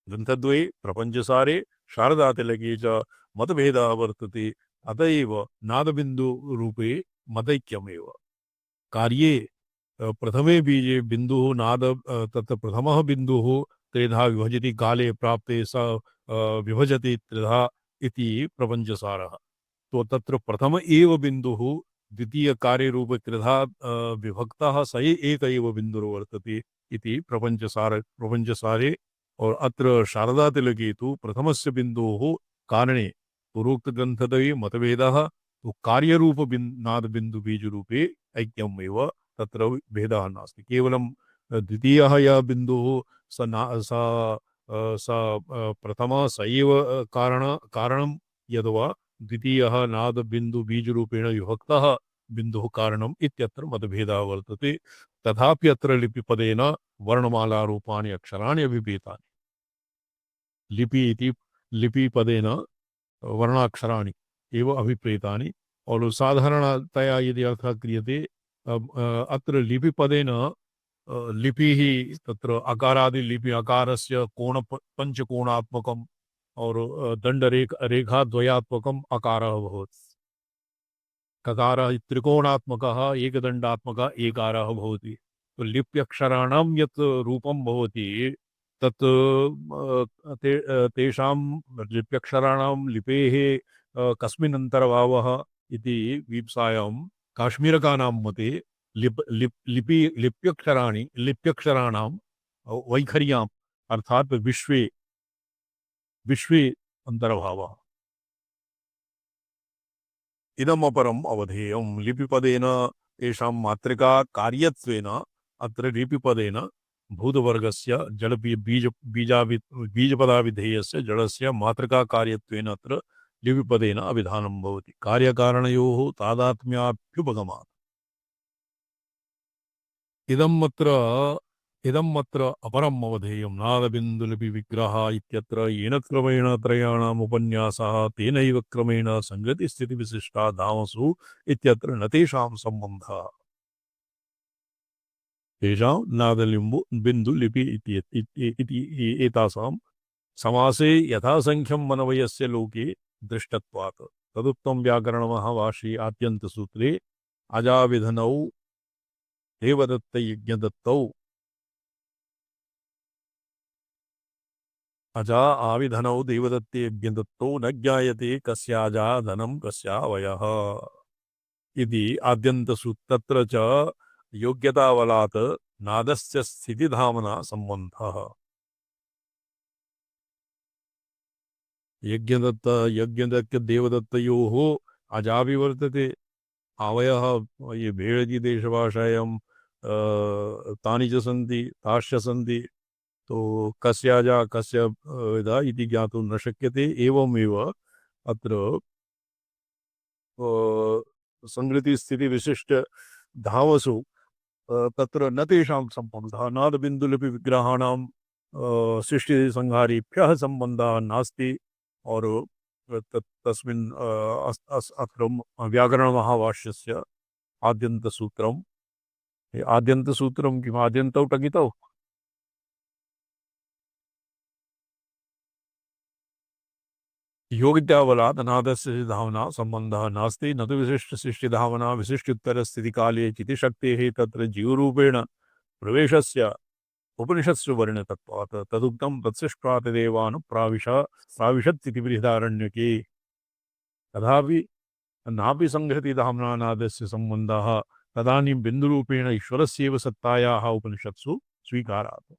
ग्रन्थद्वये प्रपञ्चसारे शारदातिलके च मतभेदः वर्तते, अत एव नादबिंदुरूपे मतैक्यमेव। कार्ये प्रथमे बीजे बिंदुः नाद तत्र प्रथमः बिंदुः त्रिधा विभजति, काले प्राप्ते स विभजति त्रिधा इति प्रपञ्चसारः। तो तत्र प्रथम एव बिंदुः द्वितीय कार्य रूप त्रिधा विभक्तः स एक एव बिंदुर्वर्तते इति प्रपञ्चसारे। और अत्र शारदातिलके तु प्रथमस्य बिंदोः कारणे पूर्वोक्त ग्रन्थद्वये मतभेदः, तो कार्यरूप नाद बिंदु बीज रूपे ऐक्यम् एव, तत्र भेदः नास्ति। केवलं द्वितीयः यः बिंदुः स प्रथमः स एव कारणं यद्वा द्वितीयः नाद बिंदु बीज रूपेण विभक्तः बिंदुः कारणम् इत्यत्र मतभेदः वर्तते। तथापि अत्र लिपिपदेन वर्णमाला रूपाणि अक्षराणि अभिभेतानि। लिपि इति लिपिपदेन वर्णाक्षराणि एव अभिप्रेतानि। और साधारणतया यदि अर्थः क्रियते अत्र लिपिपदेन लिपिः तत्र अकारादि लिपि अकारस्य पंचकोणात्मकम् और रेखा द्वयात्मकम् अकारः भवति। ककारः त्रिकोणात्मकः एकदण्डात्मकः एकारः भवति। तो लिप्यक्षराणां यत् रूपं भवति तत् तेषां लिप्यक्षराणां लिपेः कस्मिन् अन्तर्भावः इति वीप्सायां काश्मीरकानां मते लिप्यक्षराणां वैखर्याम् अर्थात् विश्वे अंतर्भावः। इदमपरम् अवधेयम्। लिपिपदेन तेषां मातृका कार्यत्वेन अत्र लिपिपदेन भूतवर्गस्य बीजपदाविधेयस्य जडस्य मातृका कार्यत्वेन अत्र लिपिपदेन अभिधानं भवति। कार्यकारणयोः तादात्म्याभ्युपगमात्। इदम् अत्र अपरम् अवधेयम्। नादबिन्दुलिपि विग्रह इत्यत्र येन क्रमेण त्रयाणाम् उपन्यासः तेनैव क्रमेण संगतिस्थितिविशिष्टा धामसु इत्यत्र न तेषां सम्बन्धः। तेषां नादलिम्बु बिन्दुलिपि इति एतासां समासे यथासङ्ख्यं मनवयस्य लोके दृष्टत्वात्। तदुक्तं व्याकरणमहाभाष्ये आद्यन्तसूत्रे अजाविधनौ देवदत्तयज्ञदत्तौ अजा आविधनौ देवदत्ते यज्ञदत्तौ न ज्ञायते कस्याजा धनं कस्या वयः इति आद्यन्तसु तत्र च योग्यतावलात् नादस्य स्थितिधामना सम्बन्धः यज्ञदत्त देवदत्तयोः अजाविवर्तते आवयः ये भेड़जी देशभाषायां तानि च सन्ति ताश्च सन्ति तो कस्याजा कस्य विदा इति ज्ञातुं न शक्यते एवमेव अत्र संगृतिस्थितिविशिष्ट धावसु तत्र न तेषां सम्बन्धः नादबिन्दुलिपि विग्रहाणां सृष्टिसंहारेभ्यः सम्बन्धः नास्ति और तस्मिन् अत्र व्याकरणमहाभाष्यस्य आद्यन्तसूत्रम् आद्यन्तसूत्रं किम् आद्यन्तौ टङ्गितौ योगित्यावलात् नादस्य धावना संबंधः नास्ति न तु विशिष्टसृष्टिधावना विशिष्टोत्तरस्थितिकाले चितिशक्तेः तत्र जीवरूपेण प्रवेशस्य उपनिषत्सु वर्णितत्वात् तदुक्तं तत्सृष्ट्वातदेवानुप्राविशत् इति बृहदारण्यके तथापि नापि संहृतिधाम्ना नादस्य सम्बन्धः तदानीं बिन्दुरूपेण ईश्वरस्यैव सत्तायाः उपनिषत्सु स्वीकारात्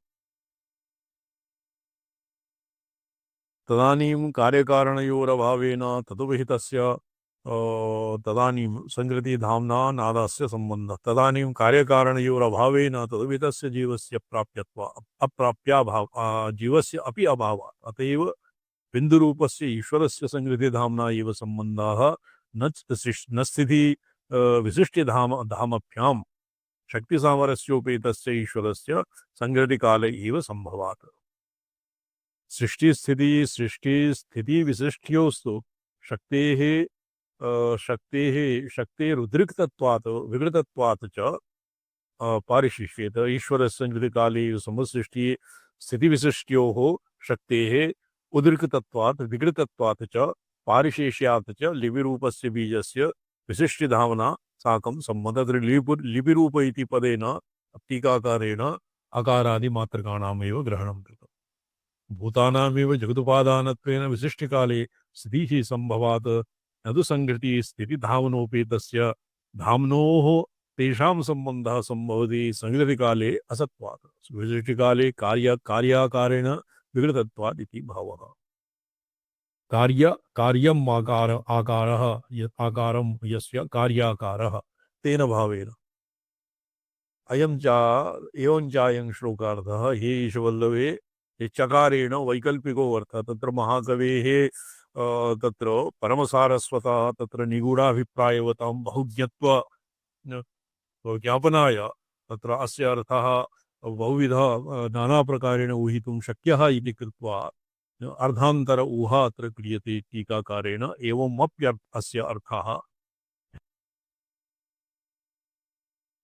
तदानीं कार्यकारणयोरभावेन तदुपहितस्य तदानीं संहृतिधाम्ना नादस्य सम्बन्धः तदानीं कार्यकारणयोरभावेन तदुपहितस्य जीवस्य अप्राप्याभाव जीवस्य अपि अभावात् अतएव बिन्दुरूपस्य ईश्वरस्य संहृतिधाम्ना एव सम्बन्धः न स्थिति विशिष्टिधामभ्यां शक्तिसामरस्योपेतस्य ईश्वरस्य संहृतिकाले एव सम्भवात् सृष्टि विशिष्ट्योस्तु शक्तेरुद्रिक्तत्वात् विकृतत्वात् च पारिशिष्येत ईश्वरस्य संहृतिकाले समसृष्टि स्थितिविशिष्ट्योः शक्तेः उद्रिक्तत्वात् विकृतत्वात् च पारिशेष्यात् च लिपिरूपस्य बीजस्य विशिष्टिधामना साकं सम्बन्धः लिपिरूप इति पदेन टीकाकारेण अकारादिमात्रकाणामेव ग्रहणं कृतम् भूतानामेव जगदुपादानत्वेन विशिष्टिकाले स्थितिः सम्भवात् न तु संहृतिः स्थितिधावनोपेतस्य धाम्नोः तेषां सम्बन्धः सम्भवति संहृतिकाले असत्वात् विशिष्टिकाले कार्याकारेण विकृतत्वात् इति भावः कार्यम् आकारं यस्य कार्याकारः तेन भावेन अयं चायं श्लोकार्थः हे ईशवल्लभे चकारेण वैकल्पिको अर्थ तत्र महाकवेः तत्र परमसारस्वतः तत्र निगूढाभिप्रायवतां बहुज्ञत्व ज्ञापनाय तत्र अस्य अर्थः बहुविध नानाप्रकारेण ऊहितुं शक्यः इति कृत्वा अर्धान्तर ऊहा अत्र क्रियते टीकाकारेण एवमप्यस्य अर्थः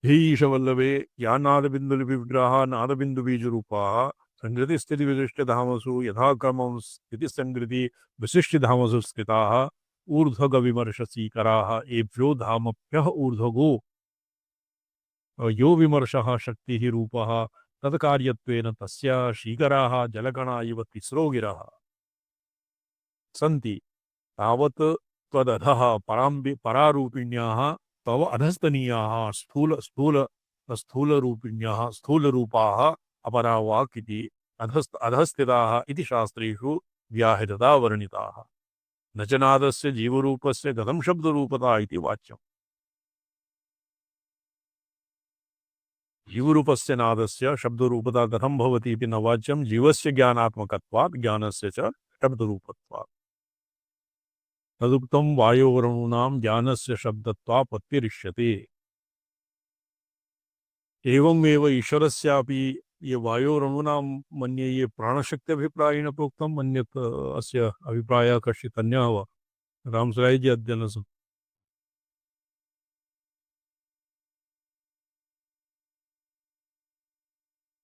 हे ईशवल्लभे या नादबिन्दुलिपिविग्रहाः नादबिन्दुबीजरूपाः संहृतिस्थितिविशिष्टधामसु यथाक्रमं स्थितिसंहृति विशिष्टधामसु स्थिताः ऊर्ध्वगविमर्शसीकराः एभ्यो धामभ्यः ऊर्ध्वगो यो विमर्शः शक्तिः रूपः तत्कार्यत्वेन तस्य शीकराः जलकणा इव तिस्रो गिरः सन्ति तावत् त्वदधः परारूपिण्याः तव अधस्तनीयाः स्थूलरूपिण्याः स्थूलरूपाः अपरा वाक् इति अधस्थिताः इति शास्त्रेषु व्याहृतता वर्णिताः न च नादस्य जीवरूपस्य कथं शब्दरूपता इति वाच्यम् जीवरूपस्य नादस्य शब्दरूपता कथं भवति इति न वाच्यं जीवस्य ज्ञानात्मकत्वात् ज्ञानस्य च शब्दरूपत्वात् तदुक्तं वायोवरूणां ज्ञानस्य शब्दत्वापत्तिरिष्यते एवमेव ईश्वरस्यापि ये वायोरणूनां मन्ये ये प्राणशक्त्यभिप्रायेण प्रोक्तं मन्यत् अस्य अभिप्रायः कश्चित् अन्यः वा रामसरायजी अध्ययनसु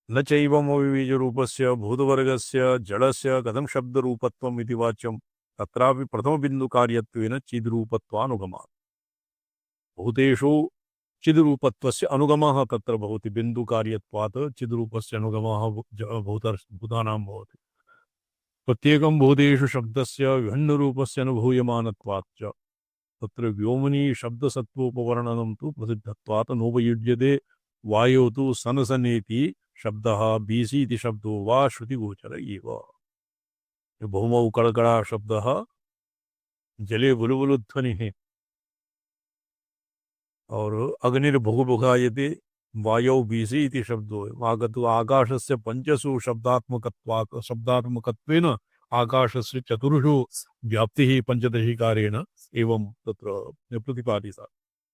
न चैवमविबीजरूपस्य भूतवर्गस्य जडस्य कथं शब्दरूपत्वम् इति वाच्यं तत्रापि प्रथमबिन्दुकार्यत्वेन चिद्रूपत्वानुगमात् भूतेषु चिद्रूपत्वस्य अनुगमः तत्र भवति बिन्दुकार्यत्वात् चिद्रूपस्य अनुगमः भूतानां भवति प्रत्येकं भूतेषु शब्दस्य विभिन्नरूपस्य अनुभूयमानत्वात् च तत्र व्योमनी शब्दसत्त्वोपवर्णनं तु प्रसिद्धत्वात् नोपयुज्यते वायो तु सनसनेति शब्दः बीसी इति शब्दो वा श्रुतिगोचर एव भौमौ कड़कड़ा शब्दः जले बुलबुलध्वनिः और अग्निर्भुगभुगायते वायौ बीसी इति शब्दो आगतु आकाशस्य पंचसु शब्दात्मकत्वेन आकाशस्य चतुर्षु व्याप्तिः पंचदशिकारेण एवं तत्र प्रतिपादिता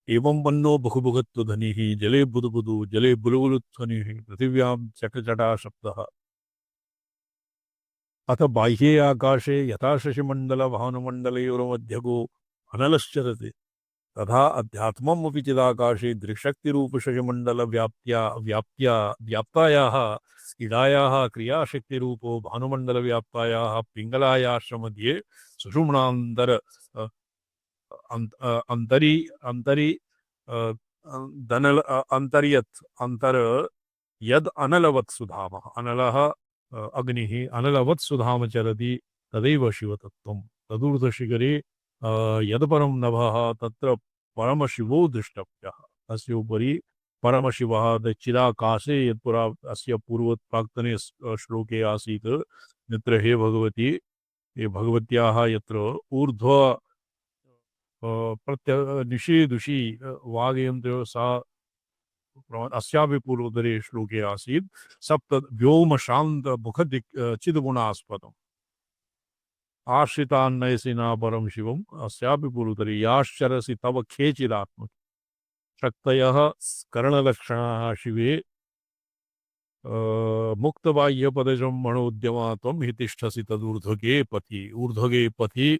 एवं वन्नो बहुभुगत्वध्वनिः जले बुदुबुदु जले बुलबुलध्वनिः पृथिव्यां चटचटा शब्दः अथ बाह्ये आकाशे यथा शशिमण्डल भानुमण्डलयोर्मध्यगो अनलश्चरते तथा अध्यात्ममपि चिदाकाशे दृक्शक्तिरूपशशिमण्डल व्याप्तायाः इडायाः क्रियाशक्तिरूपो भानुमण्डलव्याप्तायाः पिङ्गलायाश्च सुषुम्णान्तर अंतरी अंतरी दनल अंतर्यत अंतर यद अनलवत् सुधाम अनलः अग्निः अनलवत् सुधाम चरति तदैव शिवतत्त्वं तदूर्ध्वशिखरे यदपरं नभः तत्र परमशिवो द्रष्टव्यः अस्य उपरि परमशिवः चिदाकाशे यत्पुरा अस्य पूर्वत् प्राक्तने श्लोके आसीत् यत्र हे भगवती ये भगवत्याः यत्र ऊर्ध्व निषेदुषी वागयन्त्यो सा अस्यापि पूर्वोदरे श्लोके आसीत् सप्त व्योम शांत मुख चिद्गुणास्पदम् आश्रितान्नयसिना परम शिवम् अस्यापि पूर्वोदरे याश्चरसि तव खेचिदात्म शक्तयः करणलक्षणाः शिवे मुक्तबाह्यपदजं मनोद्यमा त्वं हि तिष्ठसि तदूर्ध्वगे पथि ऊर्ध्वगे पथि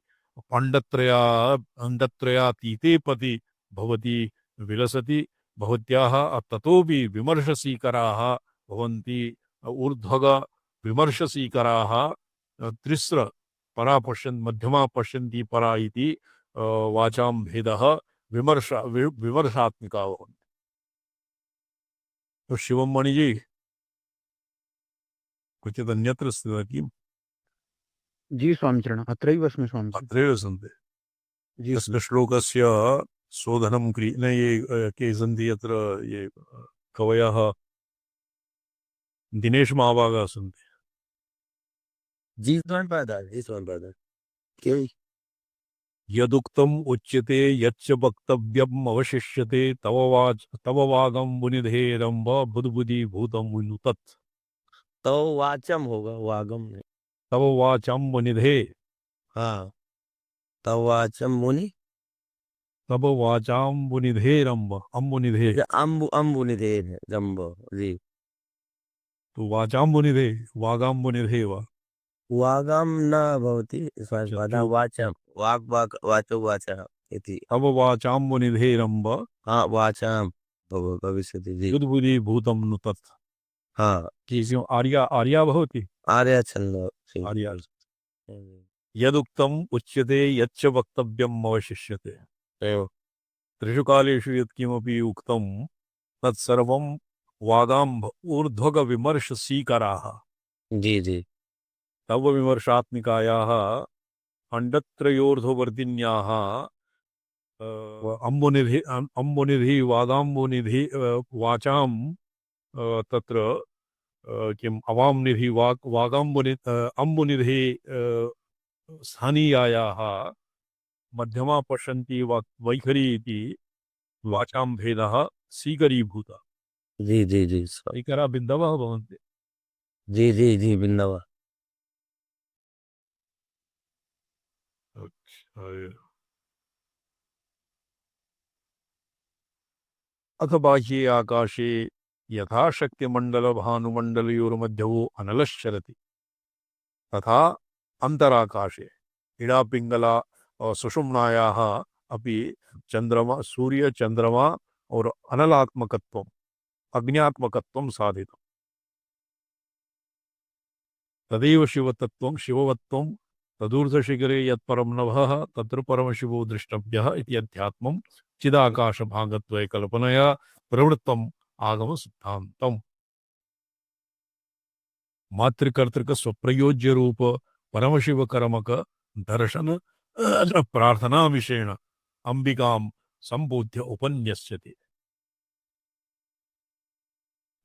अंडत्रयातीते पति भवती विलसति भवत्याः ततोपि विमर्शसीकराः भवन्ति ऊर्ध्वग विमर्शसीकराः त्रिस्र परा पश्यन् मध्यमा पश्यन्ति परा इति वाचां भेदः विमर्शात्मिका भवन्ति तो शिवम मणि जी क्वचित् अन्यत्र स्थितः किम् जी स्वामीचरण अत्रैव अस्मि स्वामीचरण अत्रैव सन्ति जी तस्य श्लोकस्य शोधनं न ये के सन्ति यत्र ये कवयः दिनेश महाभागाः सन्ति जी स्वामी क्यों यदुक्तम् उच्यते यच्च वक्तव्यम् अवशिष्यते तव वागं मुनिधेरम्ब बुद्बुदि भूतं विनुतत् तो वाचम होगा वागम नहीं। तव वाचं मुनिधे हाँ तव वाचम मुनि तब वाचां मुनिधेरम्ब अम्बुनिधे अम्बुनिधेर है जम्बो जी तो वाचां मुनिधे वागां मुनिधे वा वागम न भवति जो वाचम वाचो वाचः इति तब वाचां मुनिधेरम्ब हाँ वाचाम भविष्यति जी बुद्बुदि भूतं नुतत् हाँ किसी आर्या भवति आर्य छंद आर्या यदुक्तम् उच्यते यच्च वक्तव्यम् अवशिष्यते एवं त्रिषु कालेषु यत्किमपि उक्तं तत्सर्वं वागाम्भ ऊर्ध्वग विमर्शसीकराः जी जी तव विमर्शात्मिकायाः अण्डत्रयोर्ध्ववर्तिन्याः अम्बुनिधि वागाम्बुनिधि वाचां तत्र किम् अवाम्निधि वागाम्बुनि अम्बुनिधि स्थानीयायाः मध्यमा पश्यन्ति वैखरी इति वाचां भेदः सीकरीभूता जी जी जी सीकरा बिन्दवः भवन्ति जी जी जी बिंदवा अथ बाह्ये आकाशे यथा शक्तिमण्डल भानुमण्डलयोर्मध्यवो अनलश्चरति तथा अंतराकाशे इड़ा पिंगला और सुषुम्नायाः अपि चंद्रमा सूर्य चंद्रमा और अनलात्मकत्वम् अग्न्यात्मकत्वं साधितम् तदेव शिवतत्त्वं शिववत्त्वं तदूर्ध्वशिखरे यत्परं नभः तत्र परमशिवो द्रष्टव्यः इति अध्यात्मं चिदाकाशभागद्वय कल्पनया प्रवृत्तम् आगमसिद्धान्तम्। मातृकर्तृक स्वप्रयोज्य रूप परमशिव कर्मक दर्शन प्रार्थना विषयेण अंबिकां संबोध्य उपन्यस्यते।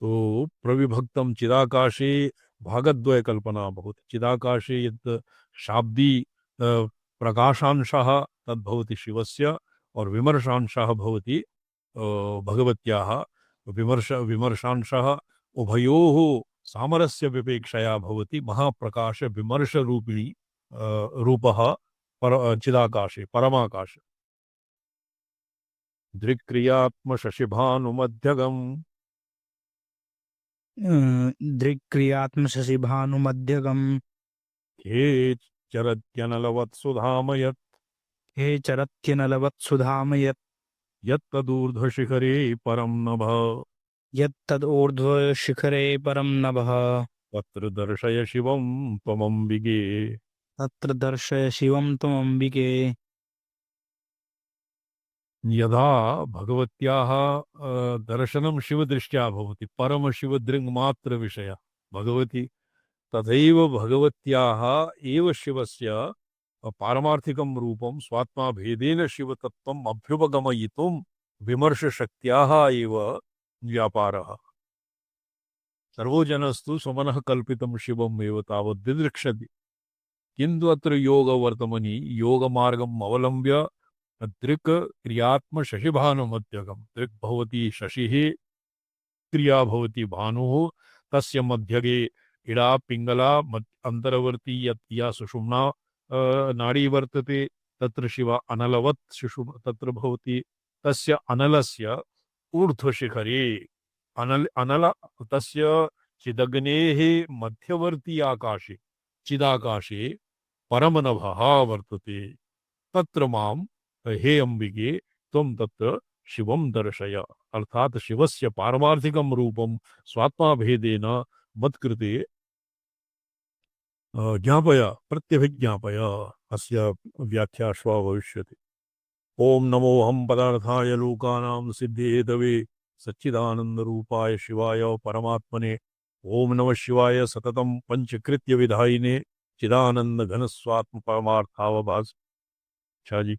तो प्रविभक्तं चिदाकाशे भागद्वय कल्पना भवति। चिदाकाशे यत् शाब्दी प्रकाशांशः तद्भवति शिवस्य और विमर्शांशः भवति भगवत्याः। विमर्शांशः उभयोः सामरस्य विपेक्षया भवति महाप्रकाश विमर्श रूपिणी रूपः चिदाकाशे परमाकाश। दृक्क्रियात्म शशिभानुमध्यगम् दृक्क्रियात्मशशिभानुमध्यगम् हे चरत्यनलवत्सुधामयत् हे चरत्यनलवत्सुधामयत् यत्तदूर्ध्वशिखरे परं नभ यत्तदूर्ध्वशिखरे परं नभः तत्र दर्शय शिवं त्वमम्बिके। तत्र दर्शय शिवं त्वमम्बिके। यदा भगवत्याः दर्शनं शिवदृष्ट्या भवति परमशिवदृङ्मात्रविषयः भगवती, तथैव भगवत्याः एव शिवस्य पारमार्थिकं रूपं स्वात्मा भेदेन शिवतत्त्वम् अभ्युपगमयितुं विमर्शशक्त्याः एव व्यापारः। सर्वो जनस्तु स्वमनः कल्पितं शिवम् एव तावद् दिदृक्षति, किन्तु अत्र योगवर्तमनि योगमार्गम् अवलम्ब्य दृक् क्रियात्म शशिभानुमध्यगम्। दृक् भवति शशिः, क्रिया भवति भानुः, तस्य मध्यगे इडा पिङ्गला अन्तर्वर्ती या सुषुम्ना नाडी वर्तते, तत्र शिव अनलवत् शिशु तत्र भवति। तस्य अनलस्य ऊर्ध्वशिखरे अनल तस्य चिदग्नेः मध्यवर्ती आकाशे चिदाकाशे परमनभः वर्तते। तत्र मां हे अंबिके त्वं तत्र शिवं दर्शय, अर्थात शिवस्य पारमार्थिकं रूपं स्वात्माभेदेन मत्कृते ज्ञापय प्रत्यभिज्ञापय। अस्य व्याख्या श्वः भविष्यति। ओम नमोऽहं पदार्थाय लोकानां सिद्धेतवे सच्चिदानन्दरूपाय शिवाय परमात्मने। ओम नमः शिवाय सततं पंचकृत्य विधायिने चिदानंद घन स्वात्म परमार्थावभास। अच्छा जी।